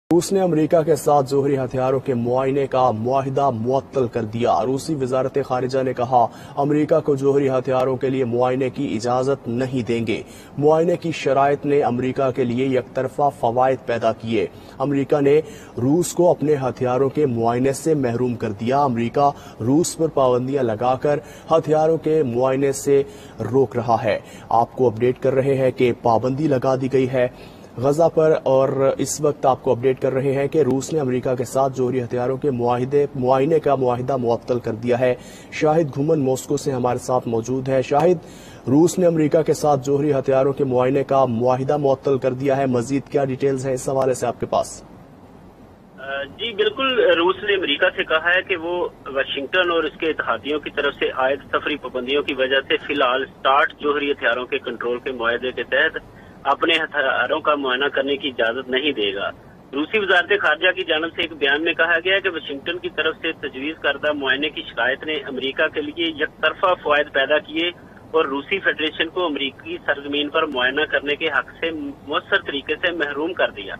रूस ने अमेरिका के साथ जोहरी हथियारों के मुआयने का मुआहिदा मुअत्तल कर दिया। रूसी वजारत खारिजा ने कहा, अमेरिका को जोहरी हथियारों के लिए मुआयने की इजाजत नहीं देंगे। मुआयने की शराइत ने अमेरिका के लिए यकतरफा फवायद पैदा किए। अमेरिका ने रूस को अपने हथियारों के मुआयने से महरूम कर दिया। अमेरिका रूस पर पाबंदियां लगाकर हथियारों के मुआयने से रोक रहा है। आपको अपडेट कर रहे हैं कि पाबंदी लगा दी गई है गजा पर, और इस वक्त आपको अपडेट कर रहे हैं कि रूस ने अमेरिका के साथ जोहरी हथियारों के मुआयने का मुआहिदा मुअत्तल कर दिया है। शाहिद घुमन मॉस्को से हमारे साथ मौजूद है। शाहिद, रूस ने अमेरिका के साथ जोहरी हथियारों के मुआयने का मुआहिदा मुअत्तल कर दिया है, मजीद क्या डिटेल्स हैं इस हवाले से आपके पास? जी बिल्कुल, रूस ने अमेरिका से कहा है कि वो वाशिंगटन और इसके इत्तेहादियों की तरफ से आयद सफरी पाबंदियों की वजह से फिलहाल स्टार्ट जोहरी हथियारों के कंट्रोल के मुआहदे के तहत अपने हथियारों का मुआयना करने की इजाजत नहीं देगा। रूसी वजारत खारजा की जानब से एक बयान में कहा गया है कि वाशिंगटन की तरफ से तजवीज करदा मुआयने की शिकायत ने अमेरिका के लिए यकतरफा फवायद पैदा किए और रूसी फेडरेशन को अमेरिकी सरजमीन पर मुआयना करने के हक से मुअस्सर तरीके से महरूम कर दिया।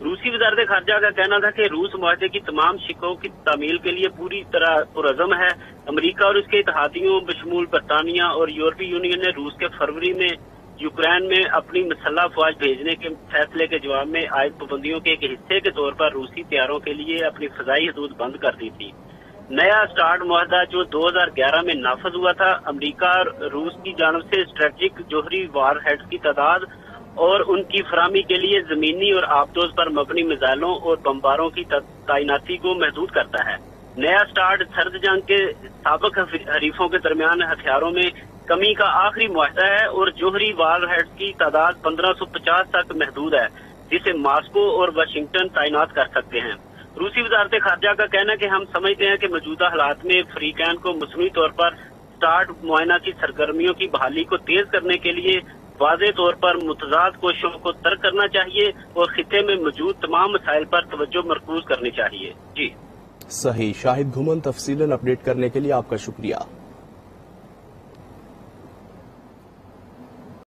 रूसी वजारत खारजा का कहना था कि रूस मुआहदे की तमाम शिकों की तामील के लिए पूरी तरह पुरअज़म है। अमेरिका और उसके इत्तेहादियों बशमूल बरतानिया और यूरोपीय यूनियन ने रूस के फरवरी में यूक्रेन में अपनी मसल्ह अफवाज भेजने के फैसले के जवाब में आयद पाबंदियों के एक हिस्से के तौर पर रूसी तैयारों के लिए अपनी फजाई हदूद बंद कर दी थी। नया स्टार्ट मुआहदा जो 2011 में नाफज हुआ था, अमेरिका और रूस की जानब से स्ट्रेटेजिक जोहरी वार हेड्स की तादाद और उनकी फराहमी के लिए जमीनी और आबदोज पर मबनी मिसाइलों और बमबारों की तैनाती को महदूद करता है। नया स्टार्ट सर्द जंग के साबिक हरीफों के दरमियान हथियारों में कमी का आखिरी मुआहदा है और जोहरी वार हेड्स की तादाद 1550 तक महदूद है, जिसे मास्को और वाशिंगटन तैनात कर सकते हैं। रूसी वजारत खारजा का कहना है कि हम समझते हैं कि मौजूदा हालात में फरीकैन को मसनूई तौर पर स्टार्ट मुआयना की सरगर्मियों की बहाली को तेज करने के लिए वाज़ेह तौर पर मुतज़ाद कोशिशों को तर्क करना चाहिए और खित्ते में मौजूद तमाम मसाइल पर तवज्जो मरकूज करनी चाहिए। जी सही। शाहिद घुमन, तफसीलन अपडेट करने के लिए आपका शुक्रिया।